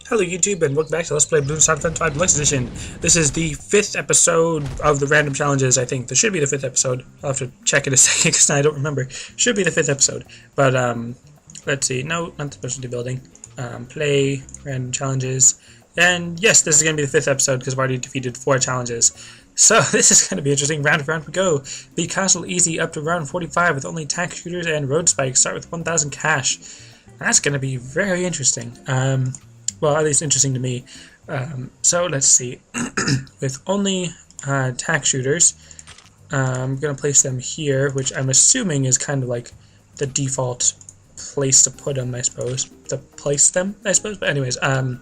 Hello YouTube and welcome back to Let's Play BTD5 Deluxe Edition. This is the 5th episode of the random challenges, I think. This should be the 5th episode. I'll have to check in a second because I don't remember. Should be the 5th episode. But, let's see. No, not the specialty building. Play, random challenges. And yes, this is going to be the 5th episode because I've already defeated 4 challenges. So this is going to be interesting. Round for round we go. Be castle easy up to round 45 with only tack shooters and road spikes. Start with 1,000 cash. That's going to be very interesting. Well, at least interesting to me. So let's see. With only tack shooters, I'm going to place them here, which I'm assuming is kind of like the default place to put them, I suppose. But anyways, so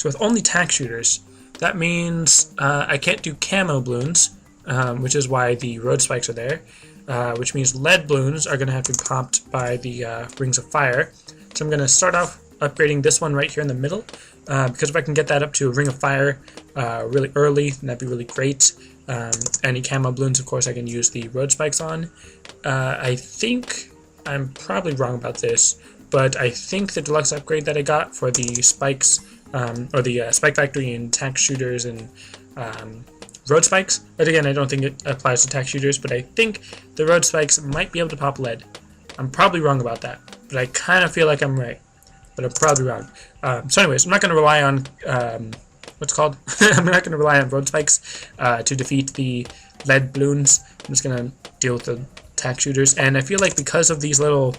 with only tack shooters, that means I can't do camo balloons, which is why the road spikes are there, which means lead balloons are going to have to be popped by the rings of fire. So I'm going to start off upgrading this one right here in the middle, because if I can get that up to a ring of fire really early, then that'd be really great. Any camo balloons, of course, I can use the road spikes on. I think I'm probably wrong about this, but I think the deluxe upgrade that I got for the spikes, or the spike factory and tack shooters and road spikes, but again, I don't think it applies to tack shooters, but I think the road spikes might be able to pop lead. I'm probably wrong about that, but I kind of feel like I'm right. But I'm probably wrong. So anyways, I'm not going to rely on, what's it called? I'm not going to rely on road spikes to defeat the lead balloons. I'm just going to deal with the tack shooters. And I feel like because of these little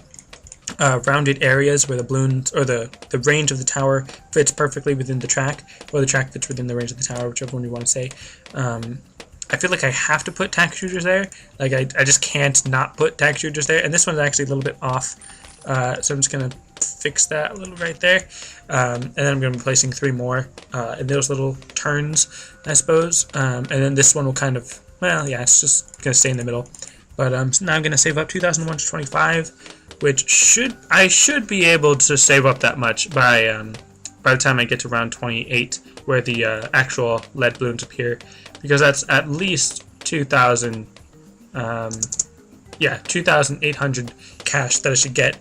rounded areas where the balloons, or the range of the tower fits perfectly within the track, or the track fits within the range of the tower, whichever one you want to say, I feel like I have to put tack shooters there. Like, I just can't not put tack shooters there. And this one's actually a little bit off. So I'm just going to fix that a little right there, and then I'm going to be placing 3 more in those little turns, I suppose, and then this one will kind of, well, yeah, it's just going to stay in the middle. But so now I'm going to save up 2,125, which I should be able to save up that much by the time I get to round 28, where the actual lead balloons appear, because that's at least 2,000, yeah, 2,800 cash that I should get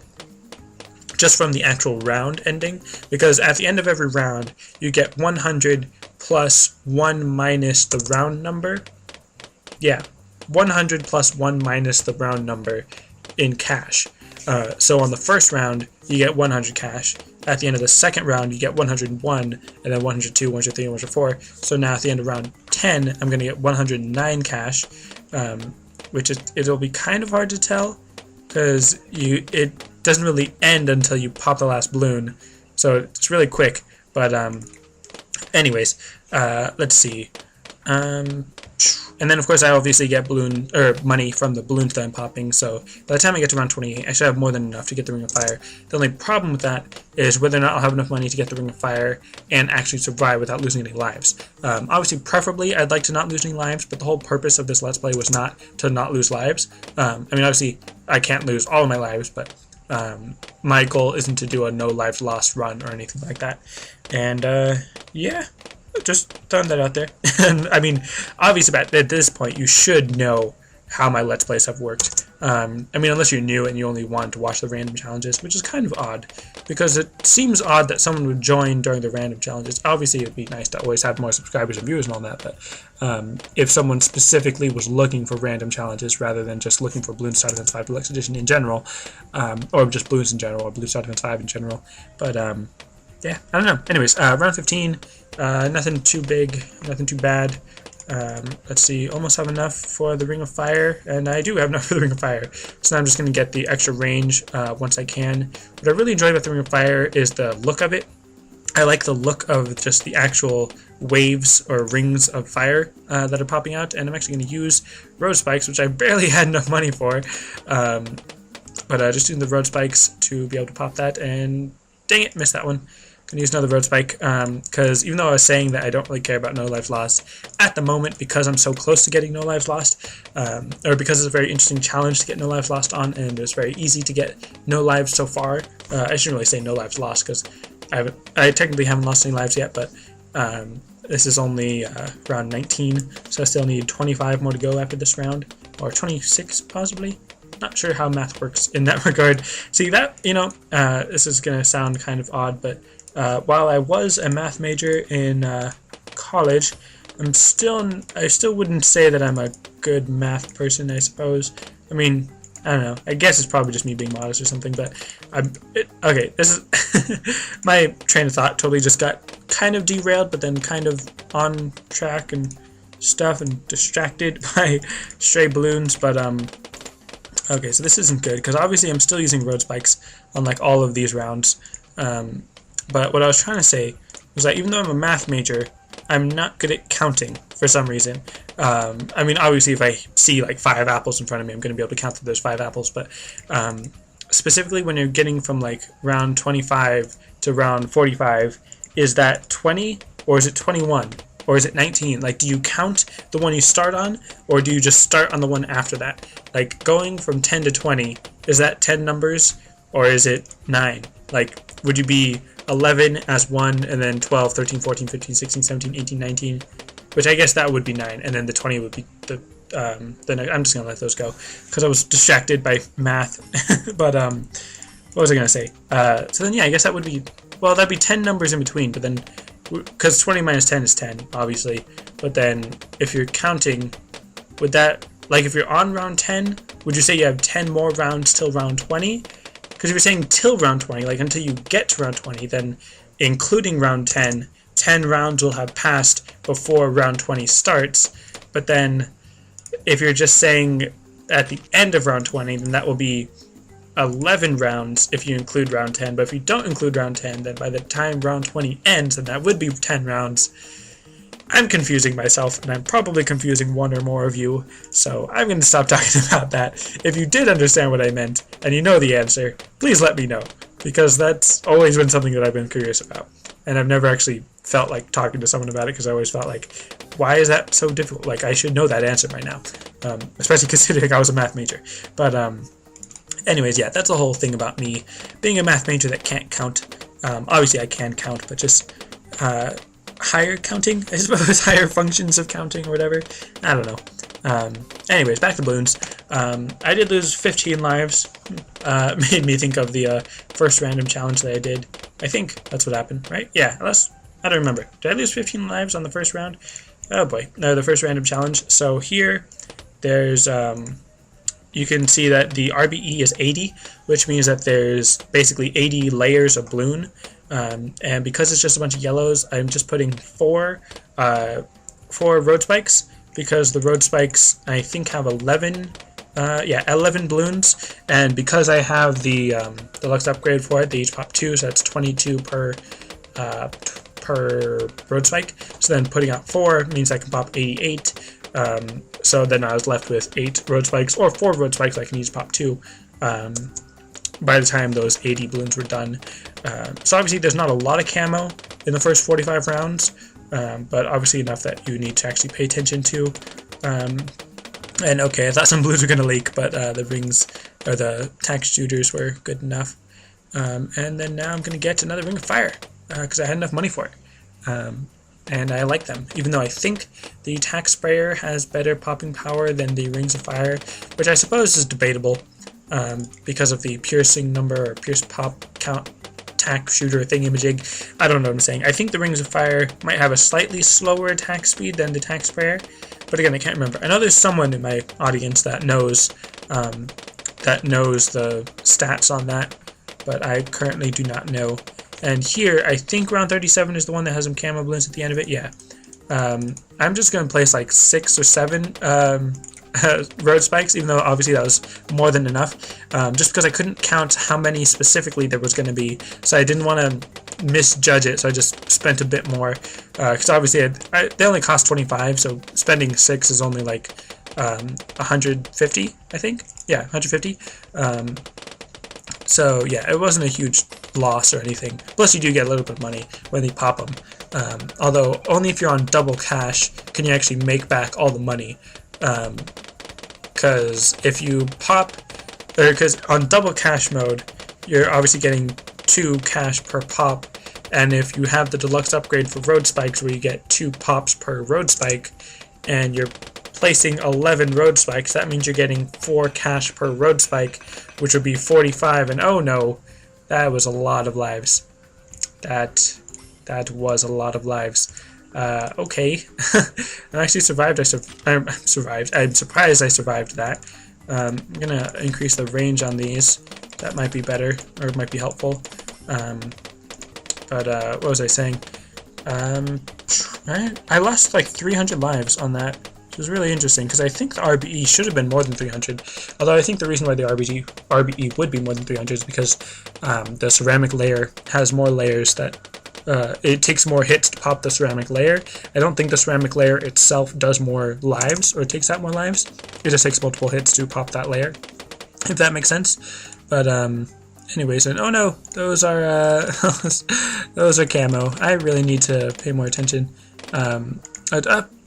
just from the actual round ending, because at the end of every round you get 100 plus 1 minus the round number. Yeah, 100 plus 1 minus the round number in cash. So on the first round you get 100 cash. At the end of the second round you get 101, and then 102, 103, and 104. So now at the end of round 10 I'm going to get 109 cash, which it'll be kind of hard to tell because it doesn't really end until you pop the last balloon, so it's really quick. But anyways, let's see. And then of course I obviously get money from the balloons that I'm popping, so by the time I get to round 28 I should have more than enough to get the Ring of Fire. The only problem with that is whether or not I'll have enough money to get the Ring of Fire and actually survive without losing any lives. Obviously, preferably I'd like to not lose any lives, but the whole purpose of this Let's Play was not to not lose lives. I mean, obviously I can't lose all of my lives, but my goal isn't to do a no lives lost run or anything like that. And yeah, just throwing that out there. And I mean, obviously at this point you should know how my Let's Plays have worked. I mean, unless you're new and you only want to watch the random challenges, which is kind of odd, because it seems odd that someone would join during the random challenges. Obviously it would be nice to always have more subscribers and viewers and all that, but if someone specifically was looking for random challenges rather than just looking for Bloons Star Defense 5 Deluxe Edition in general, or just Bloons in general, or Bloons Star Defense 5 in general, but yeah, I don't know. Anyways, round 15, nothing too big, nothing too bad. Let's see, almost have enough for the Ring of Fire, and I do have enough for the Ring of Fire, so now I'm just going to get the extra range once I can. What I really enjoy about the Ring of Fire is the look of it. I like the look of just the actual waves or rings of fire that are popping out, and I'm actually going to use road spikes, which I barely had enough money for, but just doing the road spikes to be able to pop that, and dang it, missed that one. Gonna use another road spike, because even though I was saying that I don't really care about no lives lost at the moment, because I'm so close to getting no lives lost, or because it's a very interesting challenge to get no lives lost on, and it's very easy to get no lives so far. I shouldn't really say no lives lost, because I technically haven't lost any lives yet, but this is only round 19, so I still need 25 more to go after this round, or 26 possibly. Not sure how math works in that regard. See that, this is gonna sound kind of odd, but while I was a math major in college, I still wouldn't say that I'm a good math person, I suppose. I mean, I don't know. I guess it's probably just me being modest or something, but okay, this is my train of thought totally just got kind of derailed, but then kind of on track and stuff and distracted by stray balloons, but okay, so this isn't good because obviously I'm still using road spikes on like all of these rounds, but what I was trying to say was that even though I'm a math major, I'm not good at counting for some reason. I mean, obviously if I see like 5 apples in front of me, I'm going to be able to count that there's 5 apples, but specifically when you're getting from like round 25 to round 45, is that 20 or is it 21? Or is it 19? Like, do you count the one you start on, or do you just start on the one after that? Like, going from 10 to 20, is that 10 numbers, or is it 9? Like, would you be 11 as 1, and then 12, 13, 14, 15, 16, 17, 18, 19? Which I guess that would be 9, and then the 20 would be the next. I'm just going to let those go, because I was distracted by math. But, what was I going to say? So then, yeah, I guess that would be, well, that'd be 10 numbers in between, but then, because 20 minus 10 is 10, obviously, but then if you're counting, would that, like if you're on round 10, would you say you have 10 more rounds till round 20? Because if you're saying till round 20, like until you get to round 20, then including round 10, 10 rounds will have passed before round 20 starts, but then if you're just saying at the end of round 20, then that will be 11 rounds if you include round 10, but if you don't include round 10, then by the time round 20 ends, then that would be 10 rounds. I'm confusing myself, and I'm probably confusing one or more of you, so I'm going to stop talking about that. If you did understand what I meant, and you know the answer, please let me know, because that's always been something that I've been curious about, and I've never actually felt like talking to someone about it, because I always felt like, why is that so difficult? Like, I should know that answer by now, especially considering I was a math major. But, anyways, yeah, that's the whole thing about me being a math major that can't count. Obviously, I can count, but just higher counting, I suppose, higher functions of counting or whatever. I don't know. Anyways, back to balloons. I did lose 15 lives. Made me think of the first random challenge that I did. I think that's what happened, right? Yeah, unless, I don't remember. Did I lose 15 lives on the first round? Oh boy, no, the first random challenge. So here, there's you can see that the RBE is 80, which means that there's basically 80 layers of balloon. And because it's just a bunch of yellows, I'm just putting four road spikes, because the road spikes, I think, have 11 balloons. And because I have the deluxe upgrade for it, they each pop 2, so that's 22 per road spike. So then putting out 4 means I can pop 88. So then I was left with 8 road spikes, or 4 road spikes. I can each pop 2 by the time those 80 balloons were done. So obviously there's not a lot of camo in the first 45 rounds, but obviously enough that you need to actually pay attention to. And okay, I thought some balloons were going to leak, but the rings, or the tax shooters, were good enough. And then now I'm going to get another ring of fire, because I had enough money for it. And I like them, even though I think the tack sprayer has better popping power than the rings of fire, which I suppose is debatable, because of the piercing number, or pierce pop count tack shooter thingamajig. I don't know what I'm saying. I think the rings of fire might have a slightly slower attack speed than the tack sprayer, but again, I can't remember. I know there's someone in my audience that knows the stats on that, but I currently do not know. And here, I think round 37 is the one that has some camo balloons at the end of it. Yeah. I'm just going to place like 6 or 7 road spikes, even though obviously that was more than enough. Just because I couldn't count how many specifically there was going to be. So I didn't want to misjudge it, so I just spent a bit more. Because obviously they only cost 25, so spending 6 is only like 150, I think. Yeah, 150. So yeah, it wasn't a huge loss or anything. Plus you do get a little bit of money when they pop them. Although only if you're on double cash can you actually make back all the money. Because if you pop, or because on double cash mode, you're obviously getting 2 cash per pop. And if you have the deluxe upgrade for road spikes where you get 2 pops per road spike, and you're placing 11 road spikes, that means you're getting 4 cash per road spike, which would be 45, and oh no, that was a lot of lives. That was a lot of lives. Okay. I actually survived. I'm survived. I'm surprised I survived that. I'm gonna increase the range on these. That might be better, or it might be helpful. But what was I saying? I lost like 300 lives on that, which was really interesting because I think the RBE should have been more than 300. Although I think the reason why the RBE would be more than 300 is because the ceramic layer has more layers that it takes more hits to pop the ceramic layer. I don't think the ceramic layer itself does more lives or takes out more lives. It just takes multiple hits to pop that layer, if that makes sense. But anyways, and oh no, those are those are camo. I really need to pay more attention.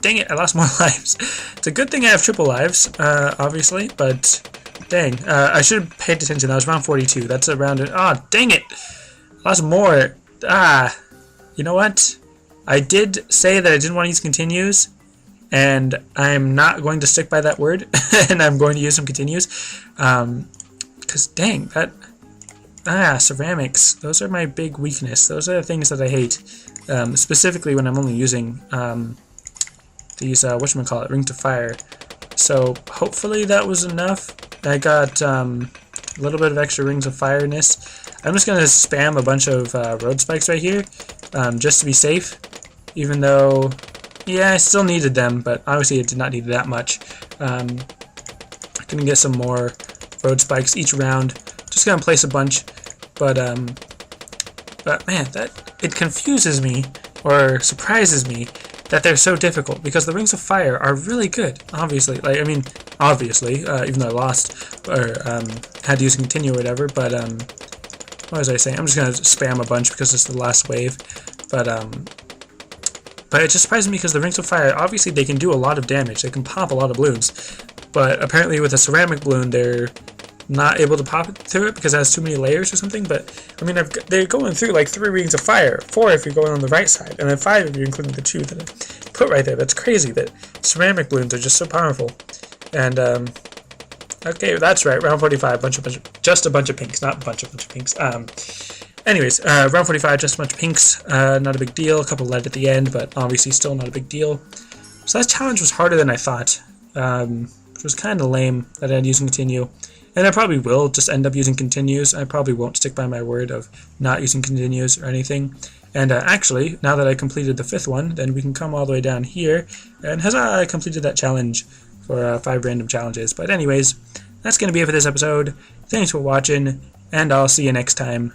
Dang it, I lost more lives. It's a good thing I have triple lives, obviously, but dang, I should have paid attention. That was round 42. That's around it. Ah, dang it, I lost more. You know what? I did say that I didn't want to use continues, and I'm not going to stick by that word, and I'm going to use some continues, because dang, that, ceramics, those are my big weakness. Those are the things that I hate, specifically when I'm only using, these, whatchamacallit, rings of fire. So, hopefully that was enough. I got, a little bit of extra rings of fireness. I'm just going to spam a bunch of road spikes right here, just to be safe, even though, yeah, I still needed them, but obviously I did not need that much. I'm going to get some more road spikes each round, just going to place a bunch, but man, it confuses me, or surprises me, that they're so difficult, because the rings of fire are really good, obviously, like, I mean, obviously, even though I lost, or had to use continue or whatever, but what was I saying? I'm just gonna spam a bunch because it's the last wave, but it just surprised me because the rings of fire, obviously they can do a lot of damage, they can pop a lot of balloons, but apparently with a ceramic balloon they're not able to pop it through it because it has too many layers or something. But I mean, they're going through like 3 rings of fire, 4 if you're going on the right side, and then 5 if you're including the 2 that I put right there. That's crazy that ceramic balloons are just so powerful. And okay, that's right, round 45, just a bunch of pinks, not a bunch of pinks. Anyways, round 45, just a bunch of pinks, not a big deal, a couple lead at the end, but obviously still not a big deal. So that challenge was harder than I thought, which was kind of lame that I had using continue. And I probably will just end up using continues. I probably won't stick by my word of not using continues or anything. And actually, now that I completed the 5th one, then we can come all the way down here, and huzzah, I completed that challenge for 5 random challenges. But anyways, that's going to be it for this episode. Thanks for watching, and I'll see you next time.